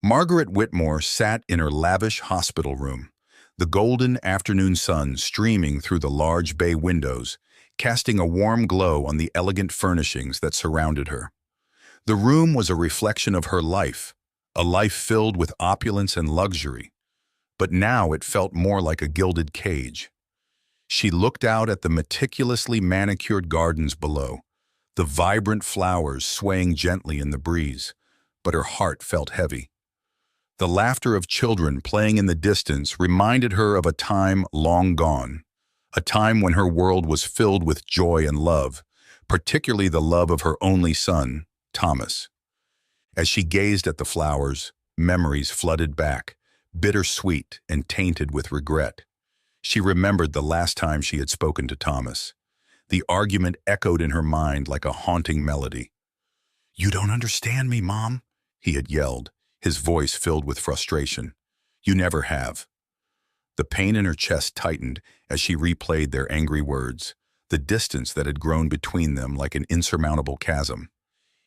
Margaret Whitmore sat in her lavish hospital room, the golden afternoon sun streaming through the large bay windows, casting a warm glow on the elegant furnishings that surrounded her. The room was a reflection of her life, a life filled with opulence and luxury, but now it felt more like a gilded cage. She looked out at the meticulously manicured gardens below, the vibrant flowers swaying gently in the breeze, but her heart felt heavy. The laughter of children playing in the distance reminded her of a time long gone, a time when her world was filled with joy and love, particularly the love of her only son, Thomas. As she gazed at the flowers, memories flooded back, bittersweet and tainted with regret. She remembered the last time she had spoken to Thomas. The argument echoed in her mind like a haunting melody. "You don't understand me, Mom," he had yelled, his voice filled with frustration. "You never have." The pain in her chest tightened as she replayed their angry words, the distance that had grown between them like an insurmountable chasm.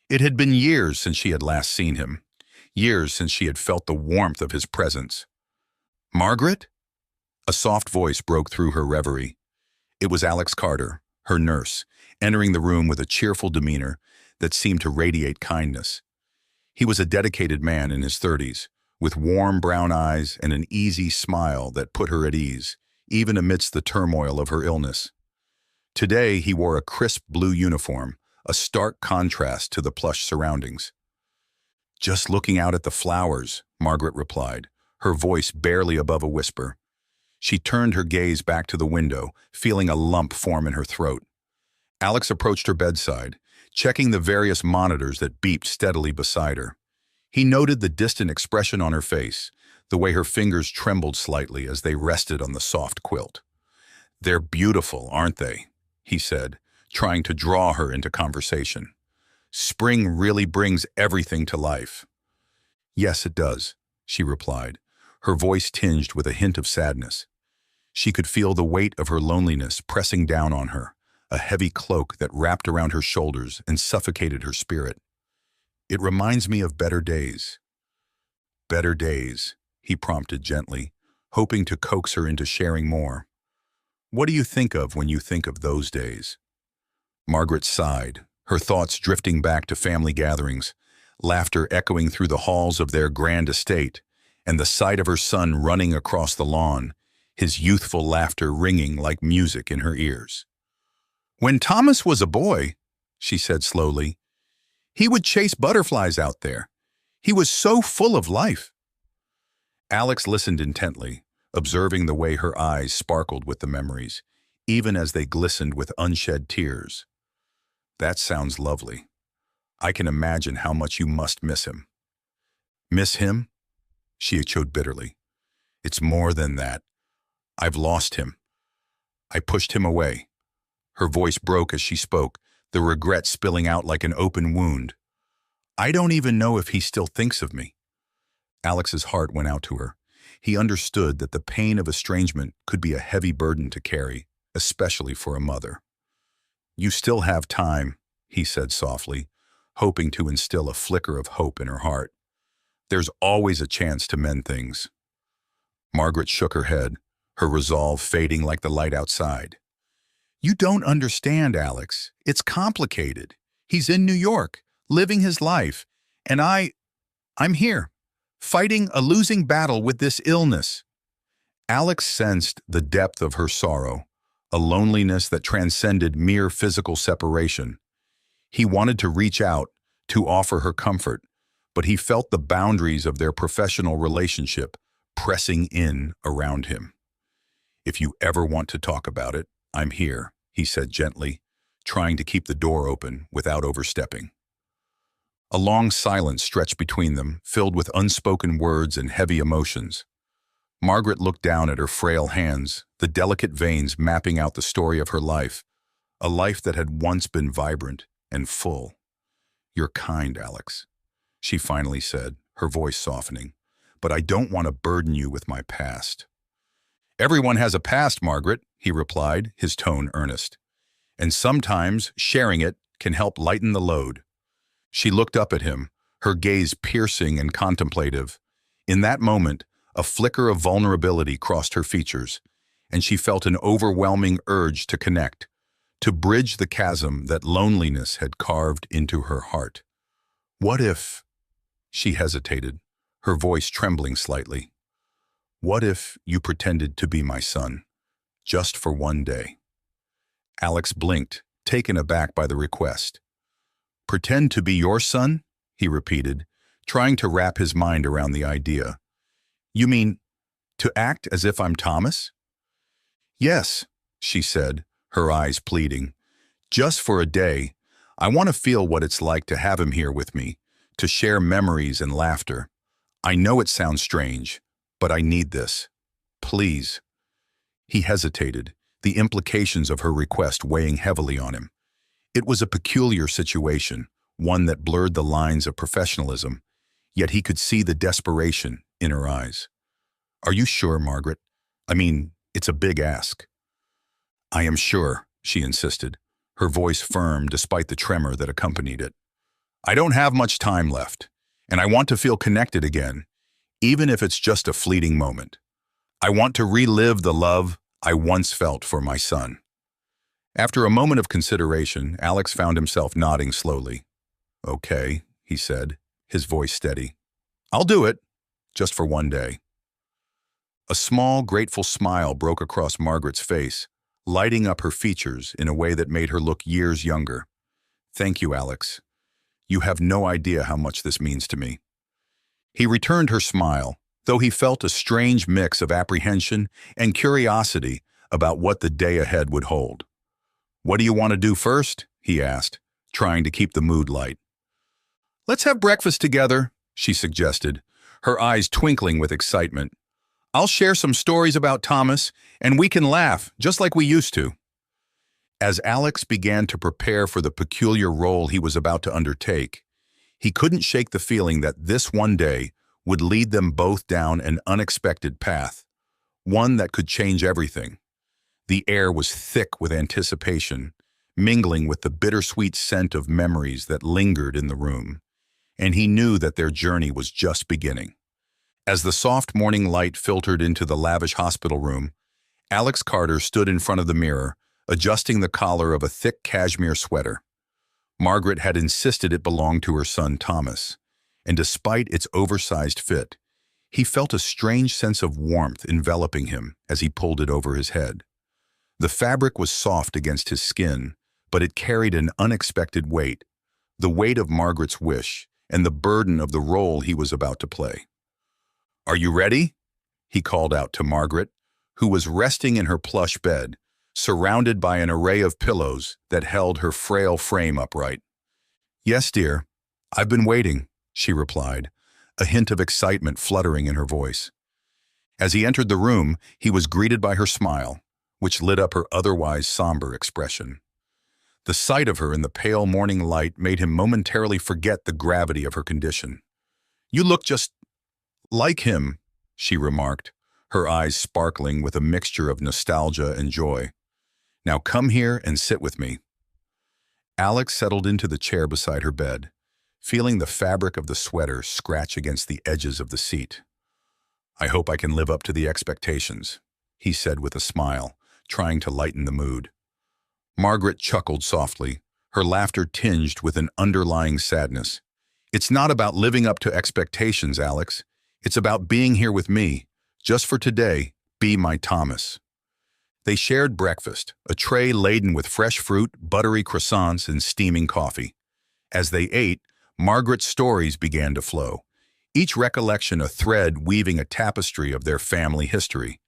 It had been years since she had last seen him, years since she had felt the warmth of his presence. "Margaret?" A soft voice broke through her reverie. It was Alex Carter, her nurse, entering the room with a cheerful demeanor that seemed to radiate kindness. He was a dedicated man in his 30s, with warm brown eyes and an easy smile that put her at ease, even amidst the turmoil of her illness. Today, he wore a crisp blue uniform, a stark contrast to the plush surroundings. "Just looking out at the flowers," Margaret replied, her voice barely above a whisper. She turned her gaze back to the window, feeling a lump form in her throat. Alex approached her bedside, checking the various monitors that beeped steadily beside her. He noted the distant expression on her face, the way her fingers trembled slightly as they rested on the soft quilt. "They're beautiful, aren't they?" he said, trying to draw her into conversation. "Spring really brings everything to life." "Yes, it does," she replied, her voice tinged with a hint of sadness. She could feel the weight of her loneliness pressing down on her, a heavy cloak that wrapped around her shoulders and suffocated her spirit. "It reminds me of better days." "Better days," he prompted gently, hoping to coax her into sharing more. "What do you think of when you think of those days?" Margaret sighed, her thoughts drifting back to family gatherings, laughter echoing through the halls of their grand estate, and the sight of her son running across the lawn, his youthful laughter ringing like music in her ears. "When Thomas was a boy," she said slowly, "he would chase butterflies out there. He was so full of life." Alex listened intently, observing the way her eyes sparkled with the memories, even as they glistened with unshed tears. "That sounds lovely. I can imagine how much you must miss him." "Miss him?" she echoed bitterly. "It's more than that. I've lost him. I pushed him away." Her voice broke as she spoke, the regret spilling out like an open wound. "I don't even know if he still thinks of me." Alex's heart went out to her. He understood that the pain of estrangement could be a heavy burden to carry, especially for a mother. "You still have time," he said softly, hoping to instill a flicker of hope in her heart. "There's always a chance to mend things." Margaret shook her head, her resolve fading like the light outside. "You don't understand, Alex. It's complicated. He's in New York, living his life, and I'm here, fighting a losing battle with this illness." Alex sensed the depth of her sorrow, a loneliness that transcended mere physical separation. He wanted to reach out, to offer her comfort, but he felt the boundaries of their professional relationship pressing in around him. "If you ever want to talk about it, I'm here," he said gently, trying to keep the door open without overstepping. A long silence stretched between them, filled with unspoken words and heavy emotions. Margaret looked down at her frail hands, the delicate veins mapping out the story of her life, a life that had once been vibrant and full. "You're kind, Alex," she finally said, her voice softening, "but I don't want to burden you with my past." "Everyone has a past, Margaret," he replied, his tone earnest. "And sometimes sharing it can help lighten the load." She looked up at him, her gaze piercing and contemplative, In that moment, a flicker of vulnerability crossed her features, and she felt an overwhelming urge to connect, to bridge the chasm that loneliness had carved into her heart. What if, she hesitated, her voice trembling slightly, what if you pretended to be my son, just for one day? Alex blinked, taken aback by the request. Pretend to be your son? He repeated, trying to wrap his mind around the idea. You mean, to act as if I'm Thomas? Yes, she said, her eyes pleading. Just for a day. I want to feel what it's like to have him here with me, to share memories and laughter. I know it sounds strange, but I need this. Please. He hesitated, the implications of her request weighing heavily on him. It was a peculiar situation, one that blurred the lines of professionalism, yet he could see the desperation in her eyes. Are you sure, Margaret? I mean, it's a big ask. I am sure, she insisted, her voice firm despite the tremor that accompanied it. I don't have much time left, and I want to feel connected again, even if it's just a fleeting moment. I want to relive the love I once felt for my son. After a moment of consideration, Alex found himself nodding slowly. Okay, he said, his voice steady. I'll do it, just for one day. A small, grateful smile broke across Margaret's face, lighting up her features in a way that made her look years younger. Thank you, Alex. You have no idea how much this means to me. He returned her smile, though he felt a strange mix of apprehension and curiosity about what the day ahead would hold. What do you want to do first? He asked, trying to keep the mood light. Let's have breakfast together, she suggested, her eyes twinkling with excitement. I'll share some stories about Thomas, and we can laugh, just like we used to. As Alex began to prepare for the peculiar role he was about to undertake, he couldn't shake the feeling that this one day would lead them both down an unexpected path, one that could change everything. The air was thick with anticipation, mingling with the bittersweet scent of memories that lingered in the room, and he knew that their journey was just beginning. As the soft morning light filtered into the lavish hospital room, Alex Carter stood in front of the mirror, adjusting the collar of a thick cashmere sweater. Margaret had insisted it belonged to her son Thomas, and despite its oversized fit, he felt a strange sense of warmth enveloping him as he pulled it over his head. The fabric was soft against his skin, but it carried an unexpected weight, the weight of Margaret's wish and the burden of the role he was about to play. Are you ready? He called out to Margaret, who was resting in her plush bed, surrounded by an array of pillows that held her frail frame upright. Yes, dear. I've been waiting, she replied, a hint of excitement fluttering in her voice. As he entered the room, he was greeted by her smile, which lit up her otherwise somber expression. The sight of her in the pale morning light made him momentarily forget the gravity of her condition. You look just like him, she remarked, her eyes sparkling with a mixture of nostalgia and joy. Now come here and sit with me. Alex settled into the chair beside her bed, feeling the fabric of the sweater scratch against the edges of the seat. I hope I can live up to the expectations, he said with a smile, trying to lighten the mood. Margaret chuckled softly, her laughter tinged with an underlying sadness. It's not about living up to expectations, Alex. It's about being here with me. Just for today, be my Thomas. They shared breakfast, a tray laden with fresh fruit, buttery croissants, and steaming coffee. As they ate, Margaret's stories began to flow, each recollection a thread weaving a tapestry of their family history.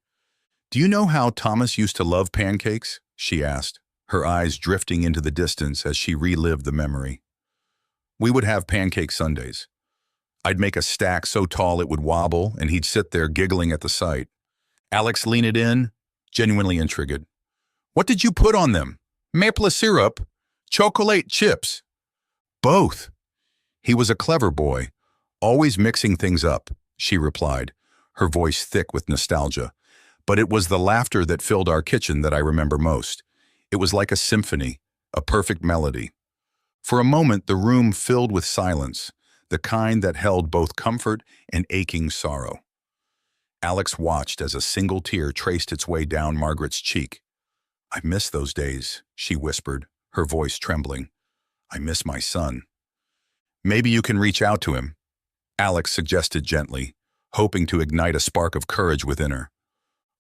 Do you know how Thomas used to love pancakes? She asked, her eyes drifting into the distance as she relived the memory. We would have pancake sundaes. I'd make a stack so tall it would wobble, and he'd sit there giggling at the sight. Alex leaned in, genuinely intrigued. What did you put on them? Maple syrup? Chocolate chips? Both. He was a clever boy, always mixing things up, she replied, her voice thick with nostalgia. But it was the laughter that filled our kitchen that I remember most. It was like a symphony, a perfect melody. For a moment, the room filled with silence, the kind that held both comfort and aching sorrow. Alex watched as a single tear traced its way down Margaret's cheek. "I miss those days," she whispered, her voice trembling. "I miss my son." "Maybe you can reach out to him," Alex suggested gently, hoping to ignite a spark of courage within her.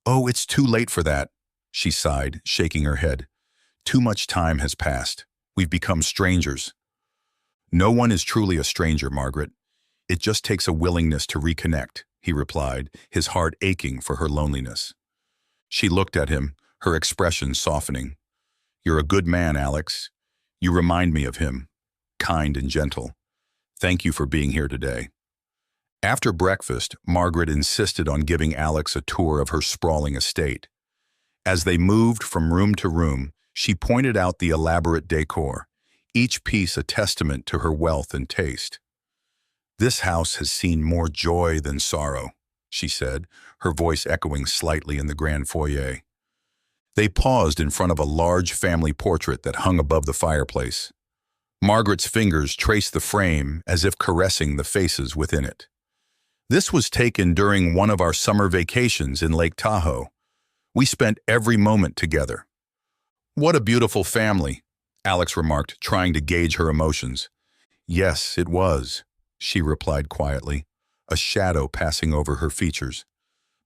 "Oh, it's too late for that," she sighed, shaking her head. "Too much time has passed. We've become strangers." "No one is truly a stranger, Margaret. It just takes a willingness to reconnect," he replied, his heart aching for her loneliness. She looked at him, her expression softening. "You're a good man, Alex. You remind me of him, kind and gentle. Thank you for being here today." After breakfast, Margaret insisted on giving Alex a tour of her sprawling estate. As they moved from room to room, she pointed out the elaborate decor, each piece a testament to her wealth and taste. "This house has seen more joy than sorrow," she said, her voice echoing slightly in the grand foyer. They paused in front of a large family portrait that hung above the fireplace. Margaret's fingers traced the frame as if caressing the faces within it. "This was taken during one of our summer vacations in Lake Tahoe. We spent every moment together." "What a beautiful family," Alex remarked, trying to gauge her emotions. "Yes, it was," she replied quietly, a shadow passing over her features.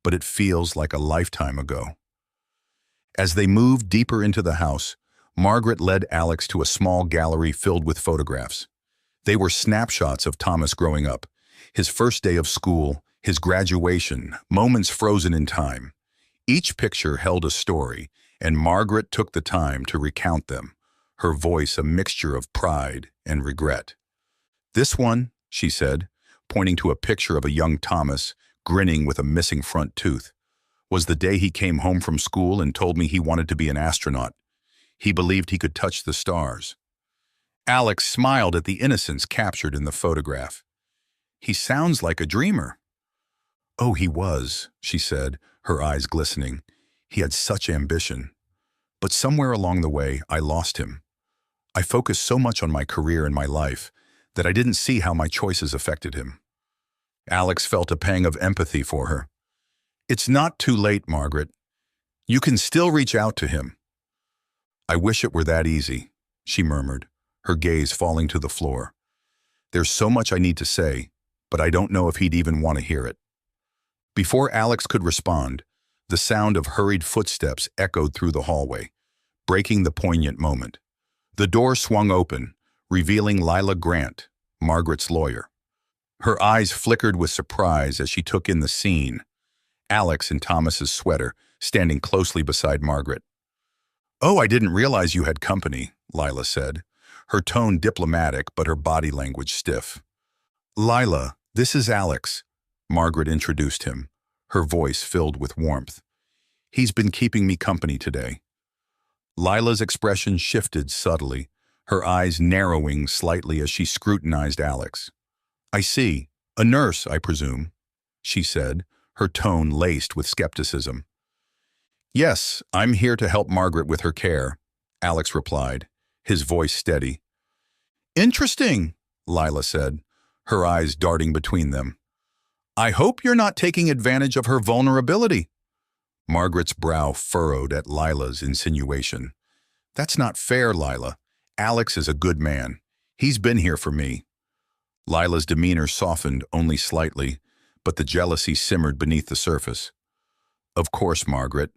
"But it feels like a lifetime ago." As they moved deeper into the house, Margaret led Alex to a small gallery filled with photographs. They were snapshots of Thomas growing up, his first day of school, his graduation, moments frozen in time. Each picture held a story, and Margaret took the time to recount them, her voice a mixture of pride and regret. "This one," she said, pointing to a picture of a young Thomas, grinning with a missing front tooth, "was the day he came home from school and told me he wanted to be an astronaut. He believed he could touch the stars." Alex smiled at the innocence captured in the photograph. "He sounds like a dreamer." "Oh, he was," she said, her eyes glistening. "He had such ambition. But somewhere along the way, I lost him. I focused so much on my career and my life that I didn't see how my choices affected him." Alex felt a pang of empathy for her. "It's not too late, Margaret. You can still reach out to him." "I wish it were that easy," she murmured, her gaze falling to the floor. "There's so much I need to say, but I don't know if he'd even want to hear it." Before Alex could respond, the sound of hurried footsteps echoed through the hallway, breaking the poignant moment. The door swung open, revealing Lila Grant, Margaret's lawyer. Her eyes flickered with surprise as she took in the scene, Alex in Thomas's sweater, standing closely beside Margaret. "Oh, I didn't realize you had company," Lila said, her tone diplomatic but her body language stiff. "Lila, this is Alex," Margaret introduced him, her voice filled with warmth. "He's been keeping me company today." Lila's expression shifted subtly, her eyes narrowing slightly as she scrutinized Alex. "I see. A nurse, I presume," she said, her tone laced with skepticism. "Yes, I'm here to help Margaret with her care," Alex replied, his voice steady. "Interesting," Lila said, her eyes darting between them. "I hope you're not taking advantage of her vulnerability." Margaret's brow furrowed at Lila's insinuation. "That's not fair, Lila. Alex is a good man. He's been here for me." Lila's demeanor softened only slightly, but the jealousy simmered beneath the surface. "Of course, Margaret.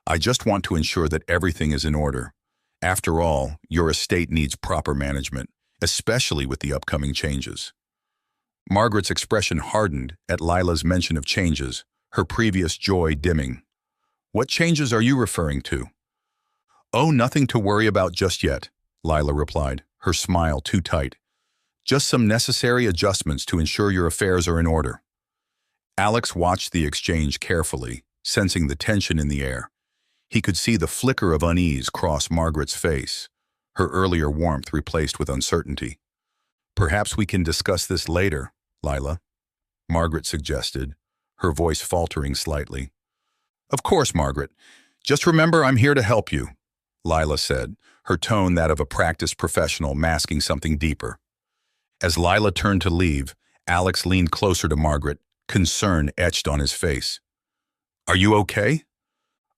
I just want to ensure that everything is in order. After all, your estate needs proper management, especially with the upcoming changes." Margaret's expression hardened at Lila's mention of changes, her previous joy dimming. "What changes are you referring to?" "Oh, nothing to worry about just yet," Lila replied, her smile too tight. "Just some necessary adjustments to ensure your affairs are in order." Alex watched the exchange carefully, sensing the tension in the air. He could see the flicker of unease cross Margaret's face, her earlier warmth replaced with uncertainty. "Perhaps we can discuss this later, Lila," Margaret suggested, her voice faltering slightly. "Of course, Margaret. Just remember I'm here to help you," Lila said, her tone that of a practiced professional masking something deeper. As Lila turned to leave, Alex leaned closer to Margaret, concern etched on his face. "Are you okay?"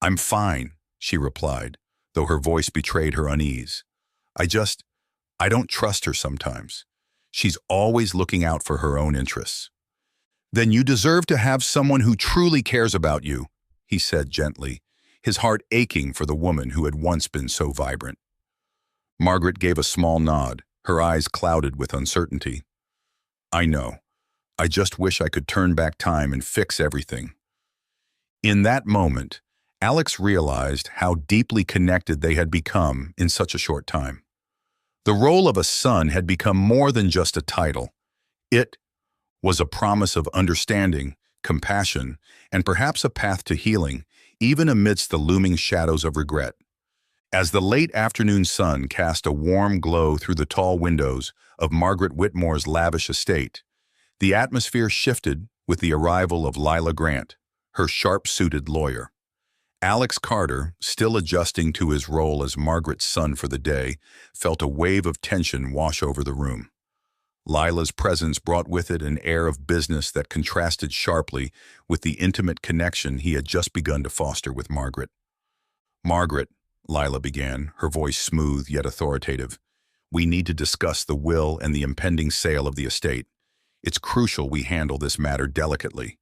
"I'm fine," she replied, though her voice betrayed her unease. I just, I don't trust her sometimes. She's always looking out for her own interests." "Then you deserve to have someone who truly cares about you," he said gently, his heart aching for the woman who had once been so vibrant. Margaret gave a small nod, her eyes clouded with uncertainty. "I know. I just wish I could turn back time and fix everything." In that moment, Alex realized how deeply connected they had become in such a short time. The role of a son had become more than just a title. It was a promise of understanding, compassion, and perhaps a path to healing, even amidst the looming shadows of regret. As the late afternoon sun cast a warm glow through the tall windows of Margaret Whitmore's lavish estate, the atmosphere shifted with the arrival of Lila Grant, her sharp-suited lawyer. Alex Carter, still adjusting to his role as Margaret's son for the day, felt a wave of tension wash over the room. Lila's presence brought with it an air of business that contrasted sharply with the intimate connection he had just begun to foster with Margaret. "Margaret," Lila began, her voice smooth yet authoritative, "we need to discuss the will and the impending sale of the estate. It's crucial we handle this matter delicately."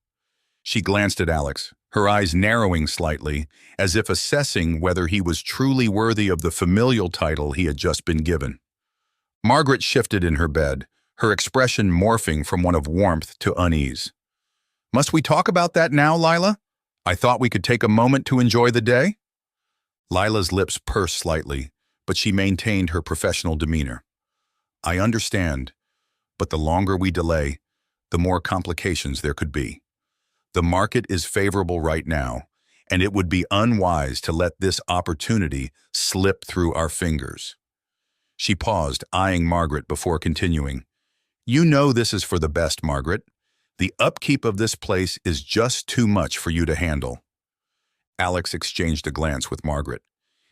She glanced at Alex, her eyes narrowing slightly, as if assessing whether he was truly worthy of the familial title he had just been given. Margaret shifted in her bed, her expression morphing from one of warmth to unease. "Must we talk about that now, Lila? I thought we could take a moment to enjoy the day." Lila's lips pursed slightly, but she maintained her professional demeanor. "I understand, but the longer we delay, the more complications there could be. The market is favorable right now, and it would be unwise to let this opportunity slip through our fingers." She paused, eyeing Margaret before continuing. "You know this is for the best, Margaret. The upkeep of this place is just too much for you to handle." Alex exchanged a glance with Margaret.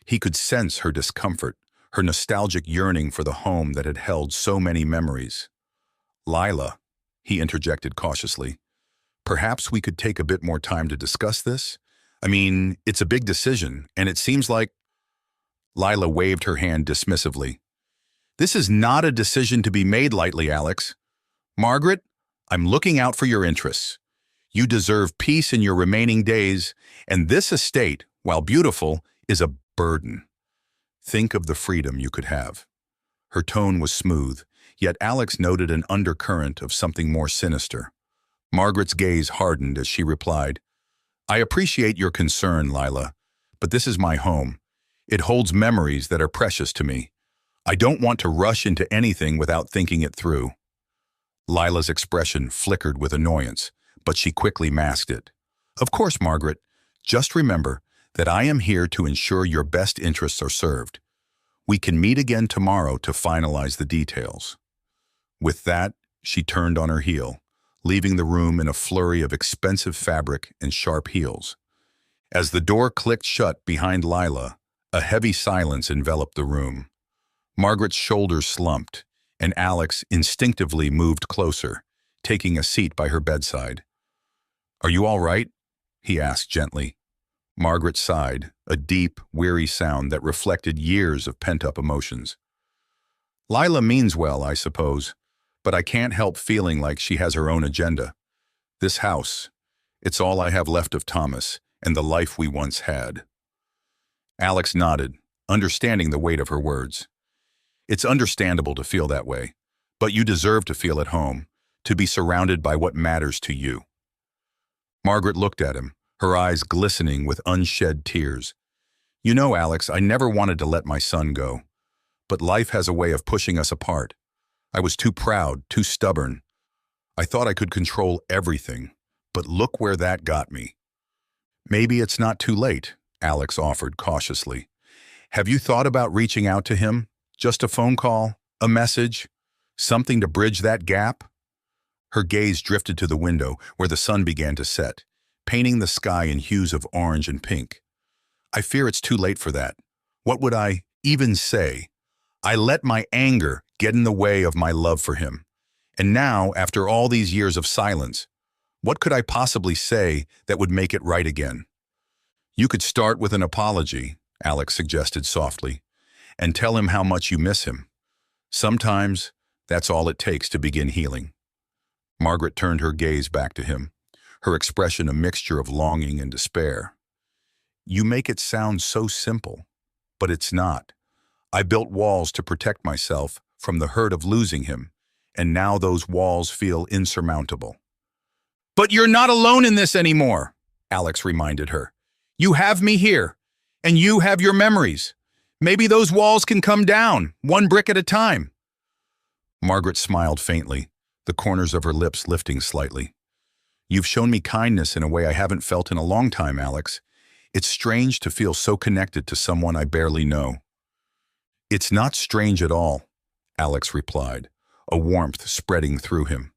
He could sense her discomfort, her nostalgic yearning for the home that had held so many memories. "Lila," he interjected cautiously, "perhaps we could take a bit more time to discuss this? I mean, it's a big decision, and it seems like—" Lila waved her hand dismissively. "This is not a decision to be made lightly, Alex. Margaret, I'm looking out for your interests. You deserve peace in your remaining days, and this estate, while beautiful, is a burden. Think of the freedom you could have." Her tone was smooth, yet Alex noted an undercurrent of something more sinister. Margaret's gaze hardened as she replied, "I appreciate your concern, Lila, but this is my home. It holds memories that are precious to me. I don't want to rush into anything without thinking it through." Lila's expression flickered with annoyance, but she quickly masked it. "Of course, Margaret. Just remember that I am here to ensure your best interests are served. We can meet again tomorrow to finalize the details." With that, she turned on her heel, leaving the room in a flurry of expensive fabric and sharp heels. As the door clicked shut behind Lila, a heavy silence enveloped the room. Margaret's shoulders slumped, and Alex instinctively moved closer, taking a seat by her bedside. "Are you all right?" he asked gently. Margaret sighed, a deep, weary sound that reflected years of pent-up emotions. "Lila means well, I suppose, but I can't help feeling like she has her own agenda. This house, it's all I have left of Thomas and the life we once had." Alex nodded, understanding the weight of her words. "It's understandable to feel that way, but you deserve to feel at home, to be surrounded by what matters to you." Margaret looked at him, her eyes glistening with unshed tears. "You know, Alex, I never wanted to let my son go, but life has a way of pushing us apart. I was too proud, too stubborn. I thought I could control everything, but look where that got me." "Maybe it's not too late," Alex offered cautiously. "Have you thought about reaching out to him? Just a phone call, a message, something to bridge that gap?" Her gaze drifted to the window where the sun began to set, painting the sky in hues of orange and pink. "I fear it's too late for that. What would I even say? I let my anger get in the way of my love for him. And now, after all these years of silence, what could I possibly say that would make it right again? You could start with an apology, Alex suggested softly, and tell him how much you miss him. Sometimes, that's all it takes to begin healing. Margaret turned her gaze back to him, her expression a mixture of longing and despair. You make it sound so simple, but it's not. I built walls to protect myself from the hurt of losing him, and now those walls feel insurmountable. But you're not alone in this anymore, Alex reminded her. You have me here, and you have your memories. Maybe those walls can come down, one brick at a time. Margaret smiled faintly, the corners of her lips lifting slightly. You've shown me kindness in a way I haven't felt in a long time, Alex. It's strange to feel so connected to someone I barely know. It's not strange at all, Alex replied, a warmth spreading through him.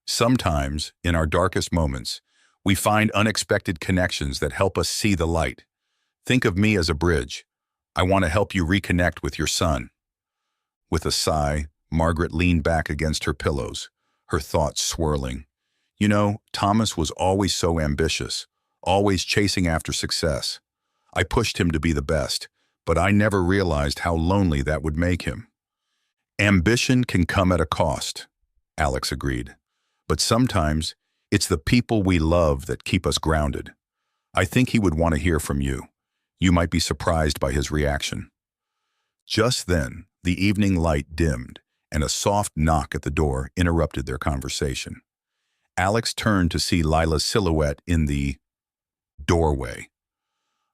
Sometimes, in our darkest moments, we find unexpected connections that help us see the light. Think of me as a bridge. I want to help you reconnect with your son. With a sigh, Margaret leaned back against her pillows, her thoughts swirling. You know, Thomas was always so ambitious, always chasing after success. I pushed him to be the best, but I never realized how lonely that would make him. Ambition can come at a cost, Alex agreed. But sometimes, it's the people we love that keep us grounded. I think he would want to hear from you. You might be surprised by his reaction. Just then, the evening light dimmed, and a soft knock at the door interrupted their conversation. Alex turned to see Lila's silhouette in the doorway.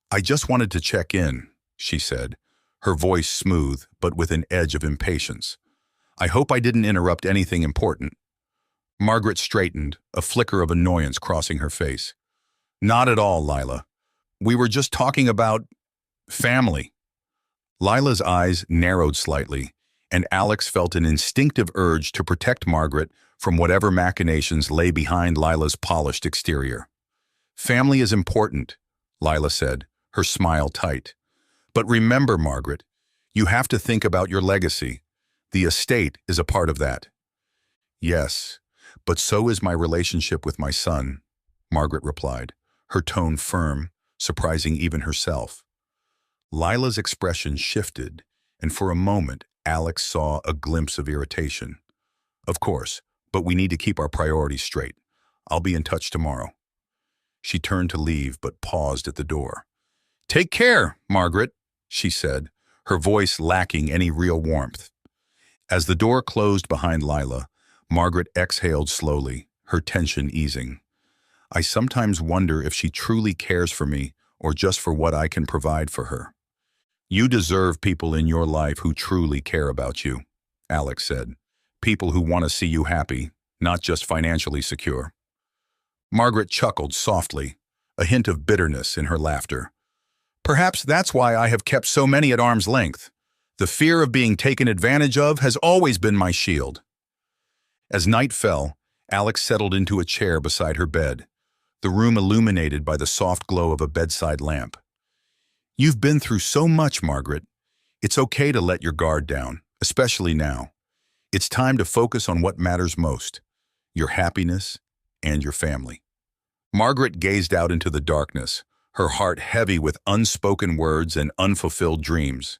I just wanted to check in, she said, her voice smooth but with an edge of impatience. I hope I didn't interrupt anything important. Margaret straightened, a flicker of annoyance crossing her face. Not at all, Lila. We were just talking about family. Lila's eyes narrowed slightly, and Alex felt an instinctive urge to protect Margaret from whatever machinations lay behind Lila's polished exterior. Family is important, Lila said, her smile tight. But remember, Margaret, you have to think about your legacy. The estate is a part of that. Yes, but so is my relationship with my son, Margaret replied, her tone firm, surprising even herself. Lila's expression shifted, and for a moment, Alex saw a glimpse of irritation. Of course, but we need to keep our priorities straight. I'll be in touch tomorrow. She turned to leave, but paused at the door. Take care, Margaret, she said, her voice lacking any real warmth. As the door closed behind Lila, Margaret exhaled slowly, her tension easing. I sometimes wonder if she truly cares for me or just for what I can provide for her. You deserve people in your life who truly care about you, Alex said. People who want to see you happy, not just financially secure. Margaret chuckled softly, a hint of bitterness in her laughter. Perhaps that's why I have kept so many at arm's length. The fear of being taken advantage of has always been my shield. As night fell, Alex settled into a chair beside her bed, the room illuminated by the soft glow of a bedside lamp. You've been through so much, Margaret. It's okay to let your guard down, especially now. It's time to focus on what matters most, your happiness and your family. Margaret gazed out into the darkness, her heart heavy with unspoken words and unfulfilled dreams.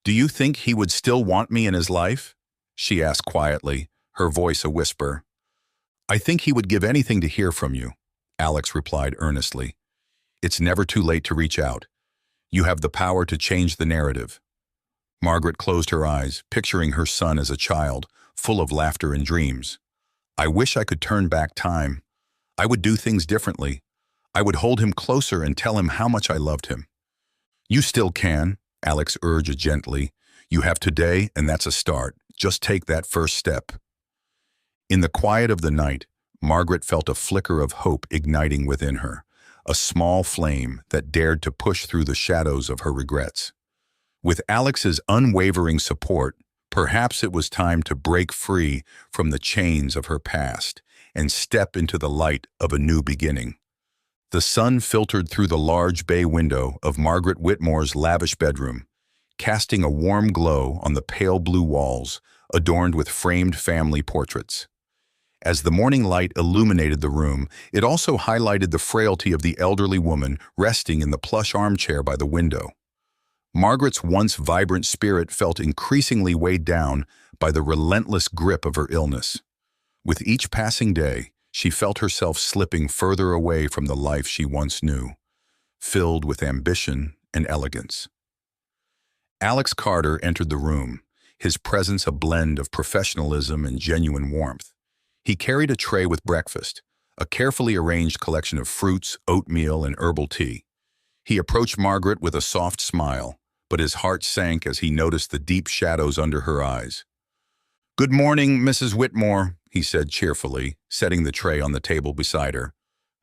Do you think he would still want me in his life? She asked quietly, her voice a whisper. I think he would give anything to hear from you, Alex replied earnestly. It's never too late to reach out. You have the power to change the narrative. Margaret closed her eyes, picturing her son as a child, full of laughter and dreams. I wish I could turn back time. I would do things differently. I would hold him closer and tell him how much I loved him. You still can, Alex urged gently. You have today, and that's a start. Just take that first step. In the quiet of the night, Margaret felt a flicker of hope igniting within her, a small flame that dared to push through the shadows of her regrets. With Alex's unwavering support, perhaps it was time to break free from the chains of her past and step into the light of a new beginning. The sun filtered through the large bay window of Margaret Whitmore's lavish bedroom, casting a warm glow on the pale blue walls adorned with framed family portraits. As the morning light illuminated the room, it also highlighted the frailty of the elderly woman resting in the plush armchair by the window. Margaret's once vibrant spirit felt increasingly weighed down by the relentless grip of her illness. With each passing day, she felt herself slipping further away from the life she once knew, filled with ambition and elegance. Alex Carter entered the room, his presence a blend of professionalism and genuine warmth. He carried a tray with breakfast, a carefully arranged collection of fruits, oatmeal, and herbal tea. He approached Margaret with a soft smile, but his heart sank as he noticed the deep shadows under her eyes. "Good morning, Mrs. Whitmore," he said cheerfully, setting the tray on the table beside her.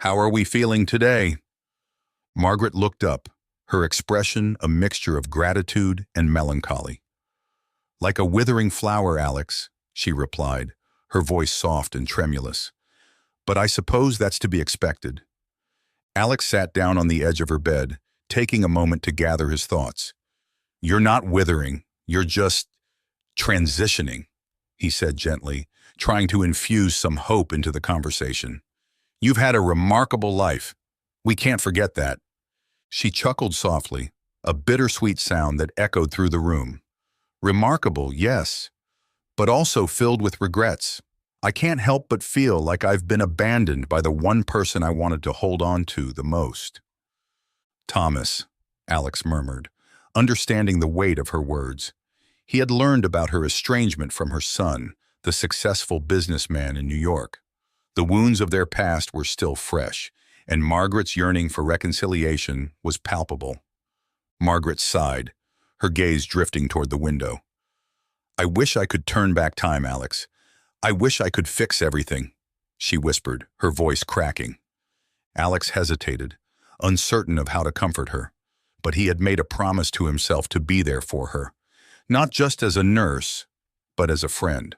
"How are we feeling today?" Margaret looked up, her expression a mixture of gratitude and melancholy. "Like a withering flower, Alex," she replied, her voice soft and tremulous. "But I suppose that's to be expected." Alex sat down on the edge of her bed, taking a moment to gather his thoughts. "You're not withering, you're just transitioning," he said gently, trying to infuse some hope into the conversation. "You've had a remarkable life. We can't forget that." She chuckled softly, a bittersweet sound that echoed through the room. "Remarkable, yes, but also filled with regrets. I can't help but feel like I've been abandoned by the one person I wanted to hold on to the most." "Thomas," Alex murmured, understanding the weight of her words. He had learned about her estrangement from her son, the successful businessman in New York. The wounds of their past were still fresh, and Margaret's yearning for reconciliation was palpable. Margaret sighed, her gaze drifting toward the window. "I wish I could turn back time, Alex. I wish I could fix everything," she whispered, her voice cracking. Alex hesitated, uncertain of how to comfort her, but he had made a promise to himself to be there for her, not just as a nurse, but as a friend.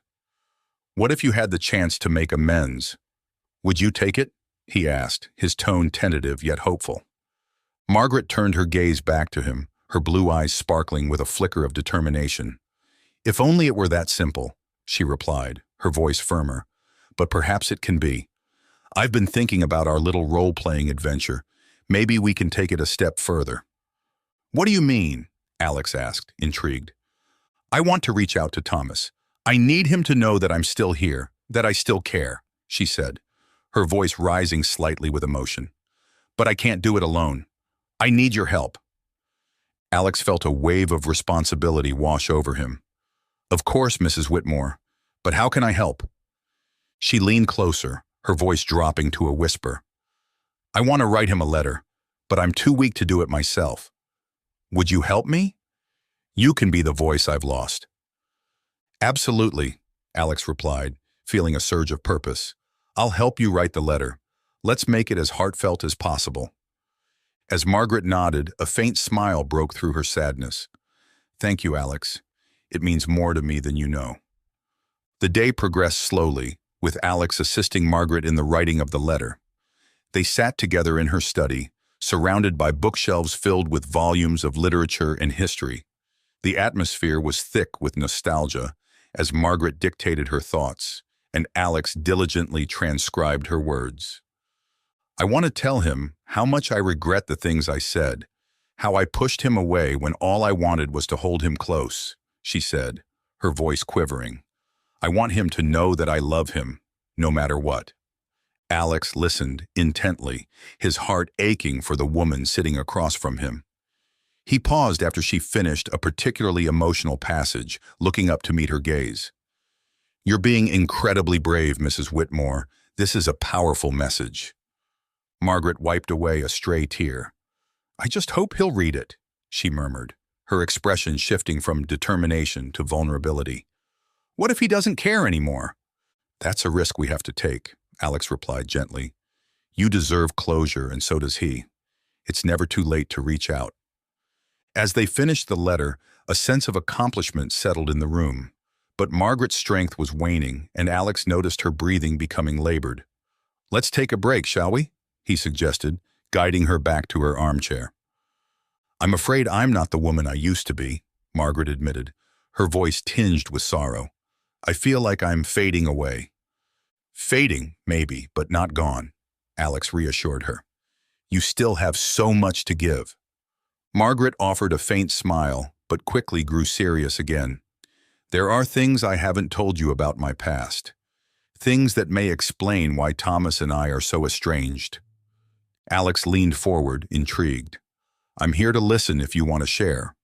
"What if you had the chance to make amends? Would you take it?" he asked, his tone tentative yet hopeful. Margaret turned her gaze back to him, her blue eyes sparkling with a flicker of determination. "If only it were that simple," she replied, her voice firmer. "But perhaps it can be. I've been thinking about our little role-playing adventure. Maybe we can take it a step further." "What do you mean?" Alex asked, intrigued. "I want to reach out to Thomas. I need him to know that I'm still here, that I still care," she said, her voice rising slightly with emotion. "But I can't do it alone. I need your help." Alex felt a wave of responsibility wash over him. "Of course, Mrs. Whitmore, but how can I help?" She leaned closer, her voice dropping to a whisper. "I want to write him a letter, but I'm too weak to do it myself. Would you help me? You can be the voice I've lost." "Absolutely," Alex replied, feeling a surge of purpose. "I'll help you write the letter. Let's make it as heartfelt as possible." As Margaret nodded, a faint smile broke through her sadness. "Thank you, Alex. It means more to me than you know." The day progressed slowly, with Alex assisting Margaret in the writing of the letter. They sat together in her study, surrounded by bookshelves filled with volumes of literature and history. The atmosphere was thick with nostalgia as Margaret dictated her thoughts, and Alex diligently transcribed her words. "I want to tell him how much I regret the things I said, how I pushed him away when all I wanted was to hold him close," she said, her voice quivering. "I want him to know that I love him, no matter what." Alex listened intently, his heart aching for the woman sitting across from him. He paused after she finished a particularly emotional passage, looking up to meet her gaze. "You're being incredibly brave, Mrs. Whitmore. This is a powerful message." Margaret wiped away a stray tear. "I just hope he'll read it," she murmured, her expression shifting from determination to vulnerability. "What if he doesn't care anymore?" "That's a risk we have to take," Alex replied gently. "You deserve closure, and so does he. It's never too late to reach out." As they finished the letter, a sense of accomplishment settled in the room. But Margaret's strength was waning, and Alex noticed her breathing becoming labored. "Let's take a break, shall we?" he suggested, guiding her back to her armchair. "I'm afraid I'm not the woman I used to be," Margaret admitted, her voice tinged with sorrow. "I feel like I'm fading away." Fading, maybe, but not gone, Alex reassured her. You still have so much to give. Margaret offered a faint smile, but quickly grew serious again. There are things I haven't told you about my past. Things that may explain why Thomas and I are so estranged. Alex leaned forward, intrigued. I'm here to listen if you want to share.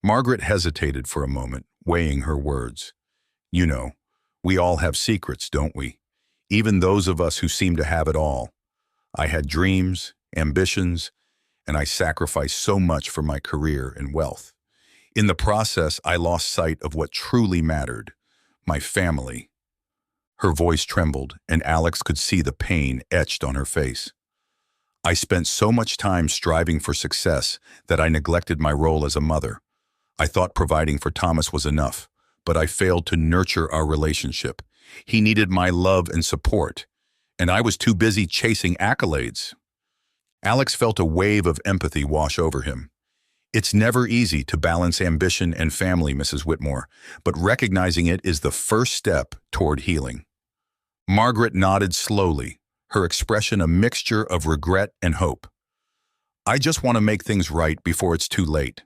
Margaret hesitated for a moment, weighing her words. You know, we all have secrets, don't we? Even those of us who seem to have it all. I had dreams, ambitions, and I sacrificed so much for my career and wealth. In the process, I lost sight of what truly mattered, my family. Her voice trembled, and Alex could see the pain etched on her face. I spent so much time striving for success that I neglected my role as a mother. I thought providing for Thomas was enough, but I failed to nurture our relationship. He needed my love and support, and I was too busy chasing accolades. Alex felt a wave of empathy wash over him. It's never easy to balance ambition and family, Mrs. Whitmore, but recognizing it is the first step toward healing. Margaret nodded slowly, her expression a mixture of regret and hope. I just want to make things right before it's too late.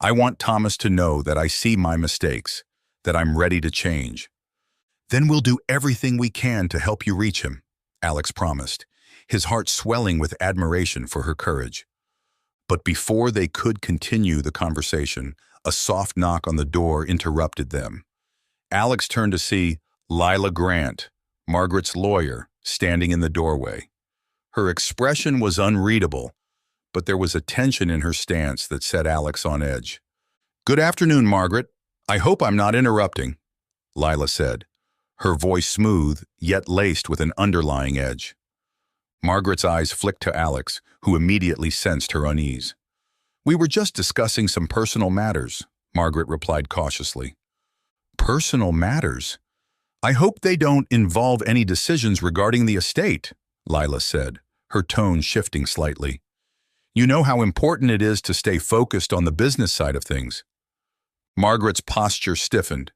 I want Thomas to know that I see my mistakes, that I'm ready to change. Then we'll do everything we can to help you reach him, Alex promised, his heart swelling with admiration for her courage. But before they could continue the conversation, a soft knock on the door interrupted them. Alex turned to see Lila Grant, Margaret's lawyer, standing in the doorway. Her expression was unreadable, but there was a tension in her stance that set Alex on edge. Good afternoon, Margaret. I hope I'm not interrupting, Lila said, her voice smooth, yet laced with an underlying edge. Margaret's eyes flicked to Alex, who immediately sensed her unease. We were just discussing some personal matters, Margaret replied cautiously. Personal matters? I hope they don't involve any decisions regarding the estate, Lila said, her tone shifting slightly. You know how important it is to stay focused on the business side of things. Margaret's posture stiffened.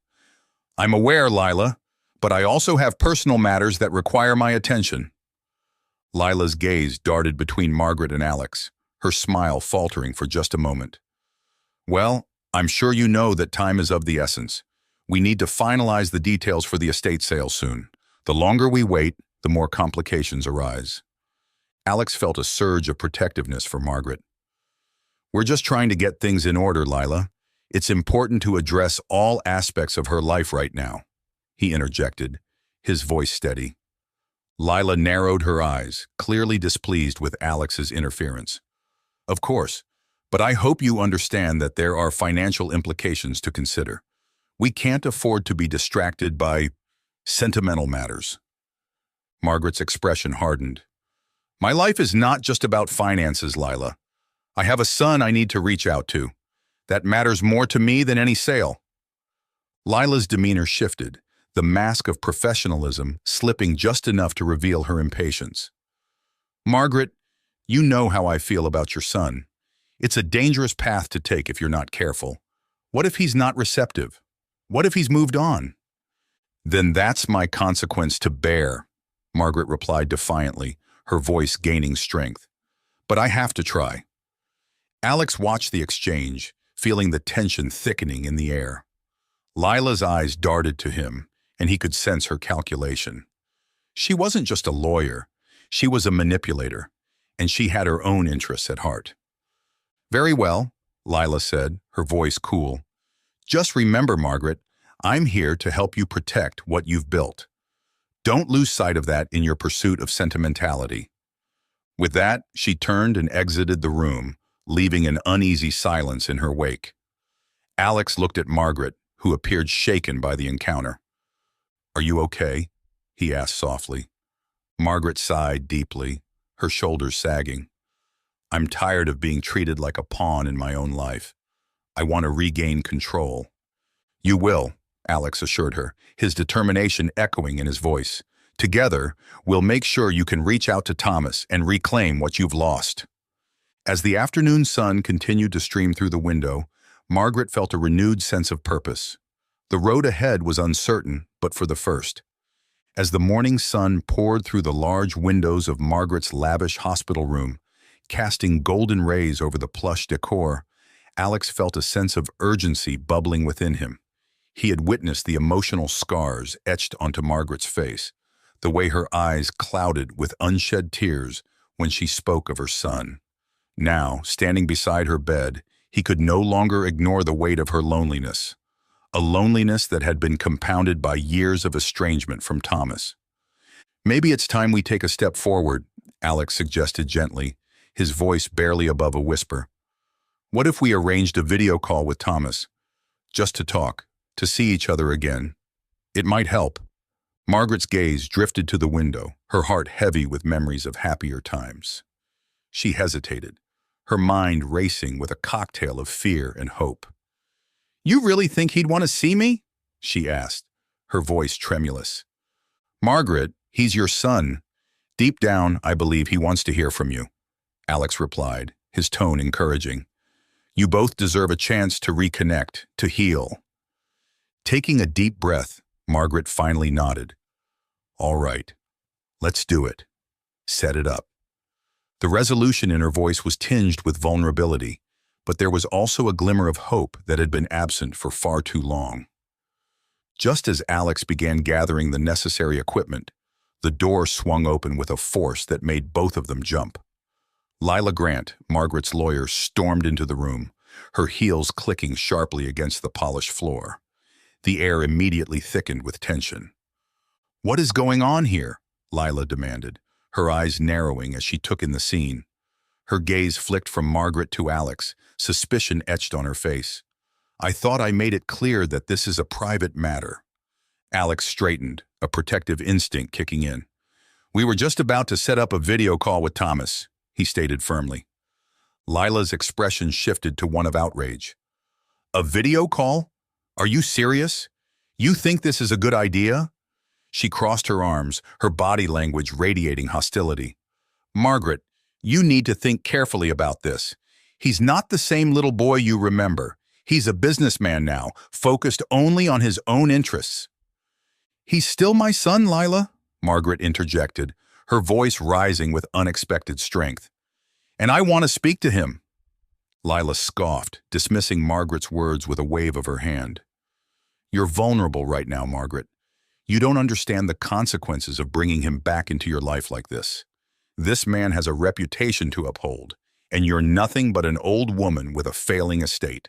I'm aware, Lila, but I also have personal matters that require my attention. Lila's gaze darted between Margaret and Alex, her smile faltering for just a moment. Well, I'm sure you know that time is of the essence. We need to finalize the details for the estate sale soon. The longer we wait, the more complications arise. Alex felt a surge of protectiveness for Margaret. We're just trying to get things in order, Lila. It's important to address all aspects of her life right now, he interjected, his voice steady. Lila narrowed her eyes, clearly displeased with Alex's interference. Of course, but I hope you understand that there are financial implications to consider. We can't afford to be distracted by sentimental matters. Margaret's expression hardened. My life is not just about finances, Lila. I have a son I need to reach out to. That matters more to me than any sale. Lila's demeanor shifted, the mask of professionalism slipping just enough to reveal her impatience. Margaret, you know how I feel about your son. It's a dangerous path to take if you're not careful. What if he's not receptive? What if he's moved on? Then that's my consequence to bear, Margaret replied defiantly, her voice gaining strength. But I have to try. Alex watched the exchange, feeling the tension thickening in the air. Lila's eyes darted to him, and he could sense her calculation. She wasn't just a lawyer, she was a manipulator, and she had her own interests at heart. Very well, Lila said, her voice cool. Just remember, Margaret, I'm here to help you protect what you've built. Don't lose sight of that in your pursuit of sentimentality. With that, she turned and exited the room, leaving an uneasy silence in her wake. Alex looked at Margaret, who appeared shaken by the encounter. Are you okay? He asked softly. Margaret sighed deeply, her shoulders sagging. I'm tired of being treated like a pawn in my own life. I want to regain control. You will, Alex assured her, his determination echoing in his voice. Together, we'll make sure you can reach out to Thomas and reclaim what you've lost. As the afternoon sun continued to stream through the window, Margaret felt a renewed sense of purpose. The road ahead was uncertain, but for the first. As the morning sun poured through the large windows of Margaret's lavish hospital room, casting golden rays over the plush decor, Alex felt a sense of urgency bubbling within him. He had witnessed the emotional scars etched onto Margaret's face, the way her eyes clouded with unshed tears when she spoke of her son. Now, standing beside her bed, he could no longer ignore the weight of her loneliness, a loneliness that had been compounded by years of estrangement from Thomas. "Maybe it's time we take a step forward," Alex suggested gently, his voice barely above a whisper. "What if we arranged a video call with Thomas, just to talk, to see each other again? It might help." Margaret's gaze drifted to the window, her heart heavy with memories of happier times. She hesitated, her mind racing with a cocktail of fear and hope. "You really think he'd want to see me?" she asked, her voice tremulous. "Margaret, he's your son. Deep down, I believe he wants to hear from you," Alex replied, his tone encouraging. "You both deserve a chance to reconnect, to heal." Taking a deep breath, Margaret finally nodded. "All right, let's do it. Set it up." The resolution in her voice was tinged with vulnerability, but there was also a glimmer of hope that had been absent for far too long. Just as Alex began gathering the necessary equipment, the door swung open with a force that made both of them jump. Lila Grant, Margaret's lawyer, stormed into the room, her heels clicking sharply against the polished floor. The air immediately thickened with tension. "What is going on here?" Lila demanded, her eyes narrowing as she took in the scene. Her gaze flicked from Margaret to Alex, suspicion etched on her face. "I thought I made it clear that this is a private matter." Alex straightened, a protective instinct kicking in. "We were just about to set up a video call with Thomas," he stated firmly. Lila's expression shifted to one of outrage. "A video call? Are you serious? You think this is a good idea?" She crossed her arms, her body language radiating hostility. "Margaret, you need to think carefully about this. He's not the same little boy you remember. He's a businessman now, focused only on his own interests." "He's still my son, Lila," Margaret interjected, her voice rising with unexpected strength. "And I want to speak to him." Lila scoffed, dismissing Margaret's words with a wave of her hand. "You're vulnerable right now, Margaret. You don't understand the consequences of bringing him back into your life like this. This man has a reputation to uphold, and you're nothing but an old woman with a failing estate."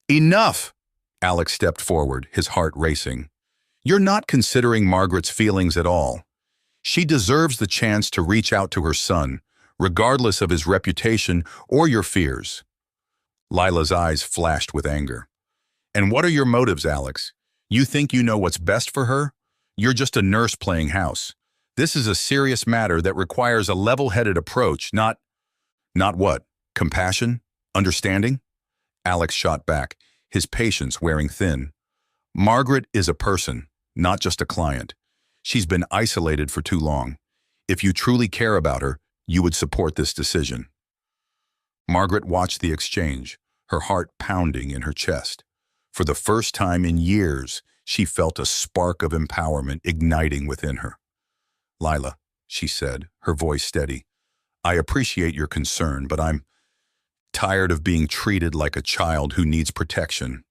"Enough!" Alex stepped forward, his heart racing. "You're not considering Margaret's feelings at all. She deserves the chance to reach out to her son, regardless of his reputation or your fears." Lila's eyes flashed with anger. "And what are your motives, Alex? You think you know what's best for her? You're just a nurse playing house. This is a serious matter that requires a level-headed approach, not what? Compassion? Understanding?" Alex shot back, his patience wearing thin. "Margaret is a person, not just a client. She's been isolated for too long. If you truly care about her, you would support this decision." Margaret watched the exchange, her heart pounding in her chest. For the first time in years, she felt a spark of empowerment igniting within her. "Lila," she said, her voice steady, "I appreciate your concern, but I'm tired of being treated like a child who needs protection.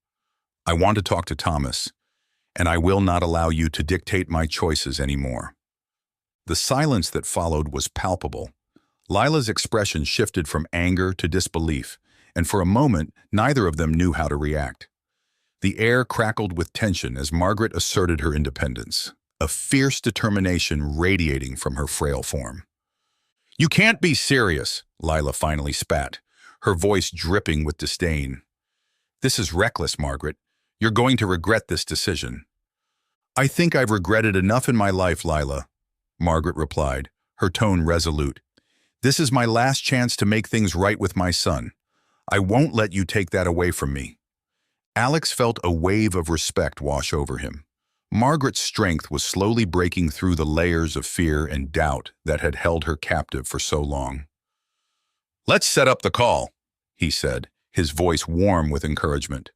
I want to talk to Thomas, and I will not allow you to dictate my choices anymore." The silence that followed was palpable. Lila's expression shifted from anger to disbelief, and for a moment, neither of them knew how to react. The air crackled with tension as Margaret asserted her independence, a fierce determination radiating from her frail form. "You can't be serious," Lila finally spat, her voice dripping with disdain. "This is reckless, Margaret. You're going to regret this decision." "I think I've regretted enough in my life, Lila," Margaret replied, her tone resolute. "This is my last chance to make things right with my son. I won't let you take that away from me." Alex felt a wave of respect wash over him. Margaret's strength was slowly breaking through the layers of fear and doubt that had held her captive for so long. "Let's set up the call," he said, his voice warm with encouragement.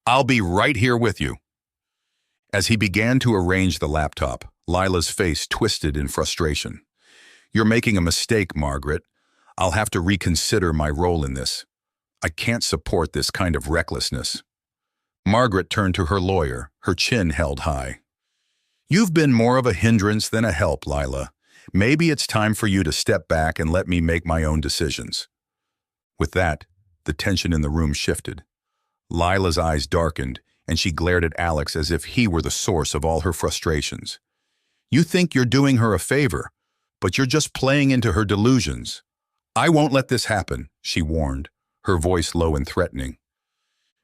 "I'll be right here with you." As he began to arrange the laptop, Lila's face twisted in frustration. "You're making a mistake, Margaret. I'll have to reconsider my role in this. I can't support this kind of recklessness." Margaret turned to her lawyer, her chin held high. "You've been more of a hindrance than a help, Lila. Maybe it's time for you to step back and let me make my own decisions." With that, the tension in the room shifted. Lila's eyes darkened, and she glared at Alex as if he were the source of all her frustrations. "You think you're doing her a favor, but you're just playing into her delusions." "I won't let this happen," she warned, her voice low and threatening.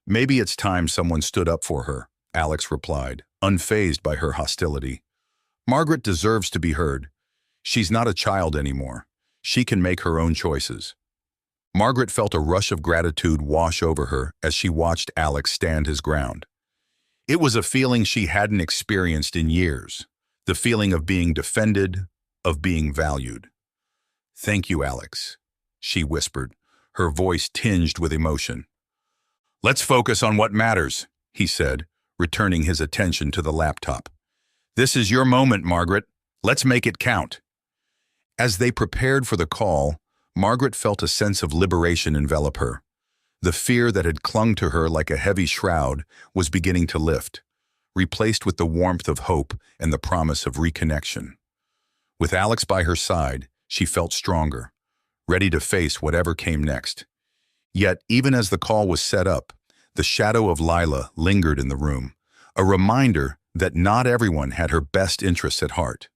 "Maybe it's time someone stood up for her," Alex replied, unfazed by her hostility. "Margaret deserves to be heard. She's not a child anymore. She can make her own choices." Margaret felt a rush of gratitude wash over her as she watched Alex stand his ground. It was a feeling she hadn't experienced in years, the feeling of being defended, of being valued. "Thank you, Alex," she whispered, her voice tinged with emotion. "Let's focus on what matters," he said, returning his attention to the laptop. "This is your moment, Margaret. Let's make it count." As they prepared for the call, Margaret felt a sense of liberation envelop her. The fear that had clung to her like a heavy shroud was beginning to lift, replaced with the warmth of hope and the promise of reconnection. With Alex by her side, she felt stronger, ready to face whatever came next. Yet, even as the call was set up, the shadow of Lila lingered in the room, a reminder that not everyone had her best interests at heart.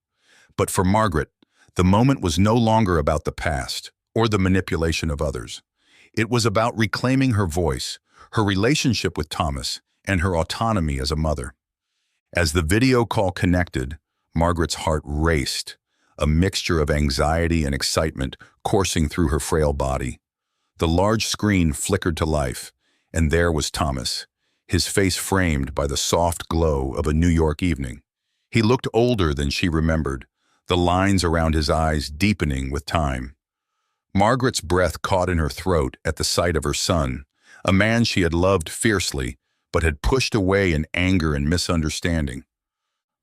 But for Margaret, the moment was no longer about the past or the manipulation of others. It was about reclaiming her voice, her relationship with Thomas, and her autonomy as a mother. As the video call connected, Margaret's heart raced, a mixture of anxiety and excitement coursing through her frail body. The large screen flickered to life, and there was Thomas, his face framed by the soft glow of a New York evening. He looked older than she remembered, the lines around his eyes deepening with time. Margaret's breath caught in her throat at the sight of her son, a man she had loved fiercely, but had pushed away in anger and misunderstanding.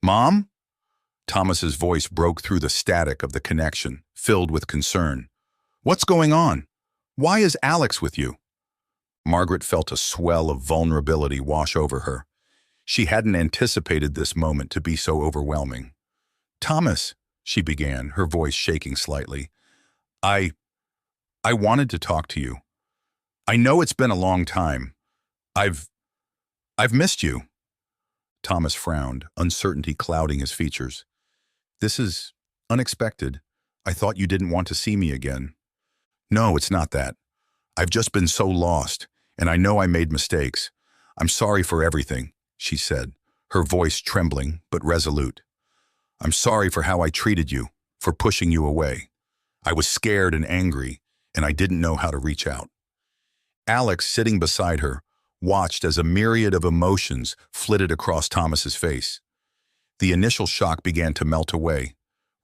"Mom?" Thomas's voice broke through the static of the connection, filled with concern. "What's going on? Why is Alex with you?" Margaret felt a swell of vulnerability wash over her. She hadn't anticipated this moment to be so overwhelming. "Thomas," she began, her voice shaking slightly, I wanted to talk to you. I know it's been a long time. I've missed you." Thomas frowned, uncertainty clouding his features. "This is unexpected. I thought you didn't want to see me again." "No, it's not that. I've just been so lost, and I know I made mistakes. I'm sorry for everything," she said, her voice trembling but resolute. "I'm sorry for how I treated you, for pushing you away. I was scared and angry, and I didn't know how to reach out." Alex, sitting beside her, watched as a myriad of emotions flitted across Thomas's face. The initial shock began to melt away,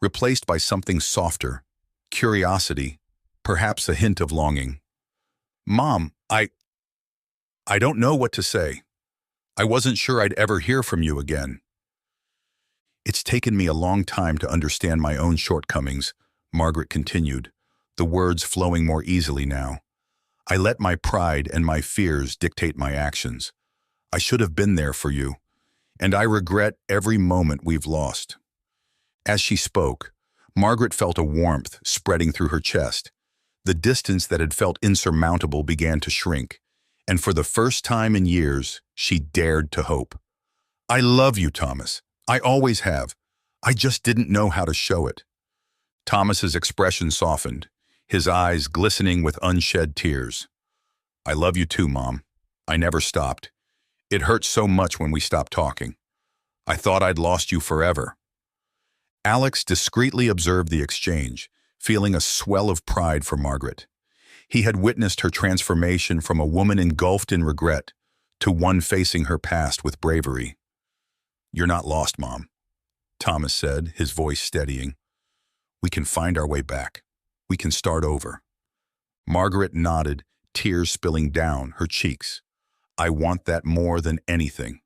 replaced by something softer, curiosity, perhaps a hint of longing. "Mom, I don't know what to say. I wasn't sure I'd ever hear from you again." "It's taken me a long time to understand my own shortcomings," Margaret continued, the words flowing more easily now. "I let my pride and my fears dictate my actions. I should have been there for you, and I regret every moment we've lost." As she spoke, Margaret felt a warmth spreading through her chest. The distance that had felt insurmountable began to shrink, and for the first time in years, she dared to hope. "I love you, Thomas. I always have. I just didn't know how to show it." Thomas's expression softened, his eyes glistening with unshed tears. "I love you too, Mom. I never stopped. It hurt so much when we stopped talking. I thought I'd lost you forever." Alex discreetly observed the exchange, feeling a swell of pride for Margaret. He had witnessed her transformation from a woman engulfed in regret to one facing her past with bravery. "You're not lost, Mom," Thomas said, his voice steadying. "We can find our way back. We can start over." Margaret nodded, tears spilling down her cheeks. "I want that more than anything.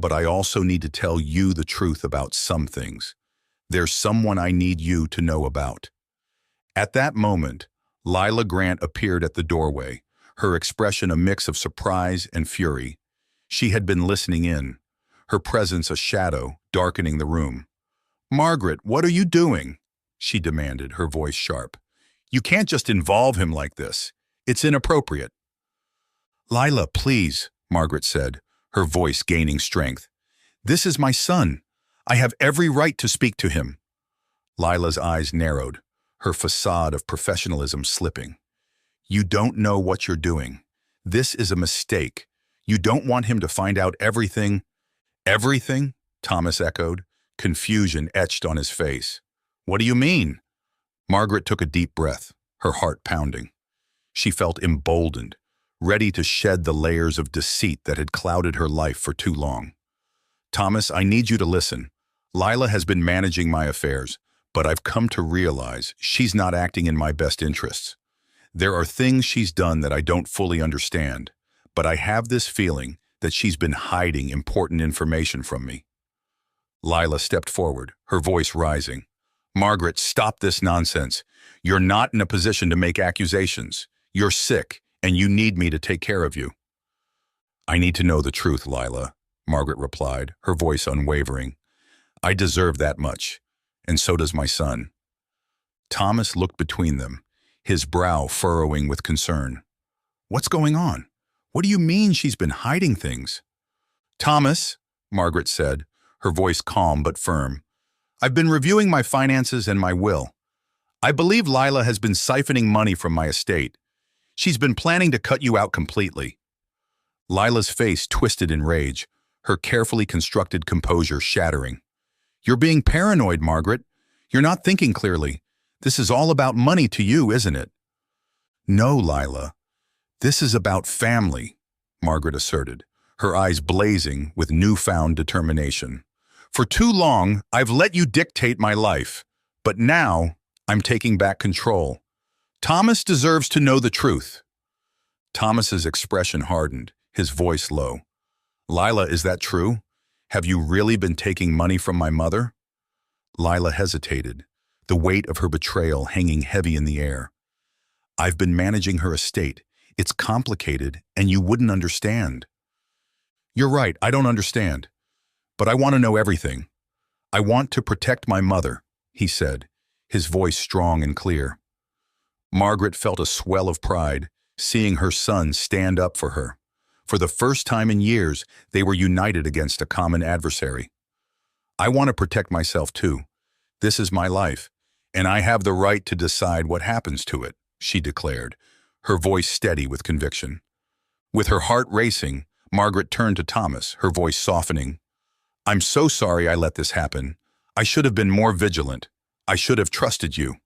but I also need to tell you the truth about some things. There's someone I need you to know about." At that moment, Lila Grant appeared at the doorway, her expression a mix of surprise and fury. She had been listening in, her presence a shadow, darkening the room. "Margaret, what are you doing?" she demanded, her voice sharp. "You can't just involve him like this. It's inappropriate." "Lila, please," Margaret said, her voice gaining strength. "This is my son. I have every right to speak to him." Lila's eyes narrowed, her facade of professionalism slipping. "You don't know what you're doing. This is a mistake. You don't want him to find out everything." "Everything?" Thomas echoed, confusion etched on his face. "What do you mean?" Margaret took a deep breath, her heart pounding. She felt emboldened, ready to shed the layers of deceit that had clouded her life for too long. "Thomas, I need you to listen. Lila has been managing my affairs, but I've come to realize she's not acting in my best interests. There are things she's done that I don't fully understand, but I have this feeling that she's been hiding important information from me." Lila stepped forward, her voice rising. "Margaret, stop this nonsense. You're not in a position to make accusations. You're sick, and you need me to take care of you." "I need to know the truth, Lila," Margaret replied, her voice unwavering. "I deserve that much, and so does my son." Thomas looked between them, his brow furrowing with concern. "What's going on? What do you mean she's been hiding things?" "Thomas," Margaret said, her voice calm but firm, "I've been reviewing my finances and my will. I believe Lila has been siphoning money from my estate. She's been planning to cut you out completely." Lila's face twisted in rage, her carefully constructed composure shattering. "You're being paranoid, Margaret. You're not thinking clearly. This is all about money to you, isn't it?" "No, Lila. This is about family," Margaret asserted, her eyes blazing with newfound determination. "For too long, I've let you dictate my life, but now I'm taking back control. Thomas deserves to know the truth." Thomas's expression hardened, his voice low. "Lila, is that true? Have you really been taking money from my mother?" Lila hesitated, the weight of her betrayal hanging heavy in the air. "I've been managing her estate. It's complicated, and you wouldn't understand." "You're right, I don't understand. But I want to know everything. I want to protect my mother," he said, his voice strong and clear. Margaret felt a swell of pride, seeing her son stand up for her. For the first time in years, they were united against a common adversary. "I want to protect myself too. This is my life, and I have the right to decide what happens to it," she declared, her voice steady with conviction. With her heart racing, Margaret turned to Thomas, her voice softening. "I'm so sorry I let this happen. I should have been more vigilant. I should have trusted you.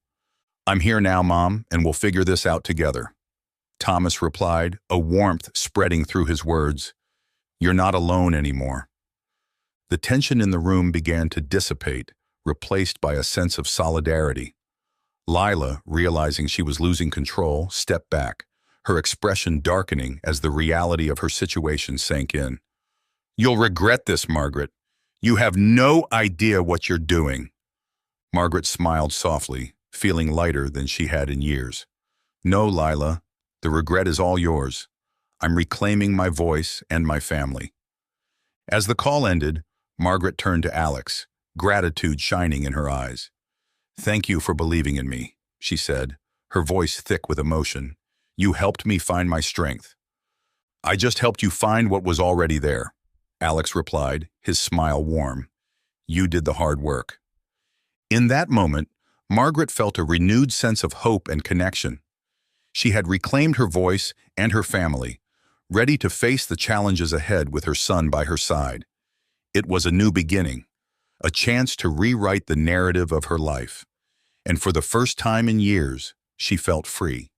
I'm here now, Mom, and we'll figure this out together." Thomas replied, a warmth spreading through his words. "You're not alone anymore." The tension in the room began to dissipate, replaced by a sense of solidarity. Lila, realizing she was losing control, stepped back, her expression darkening as the reality of her situation sank in. "You'll regret this, Margaret. You have no idea what you're doing." Margaret smiled softly, feeling lighter than she had in years. "No, Lila, the regret is all yours. I'm reclaiming my voice and my family." As the call ended, Margaret turned to Alex, gratitude shining in her eyes. "Thank you for believing in me," she said, her voice thick with emotion. "You helped me find my strength." "I just helped you find what was already there," Alex replied, his smile warm. "You did the hard work." In that moment, Margaret felt a renewed sense of hope and connection. She had reclaimed her voice and her family, ready to face the challenges ahead with her son by her side. It was a new beginning, a chance to rewrite the narrative of her life. And for the first time in years, she felt free.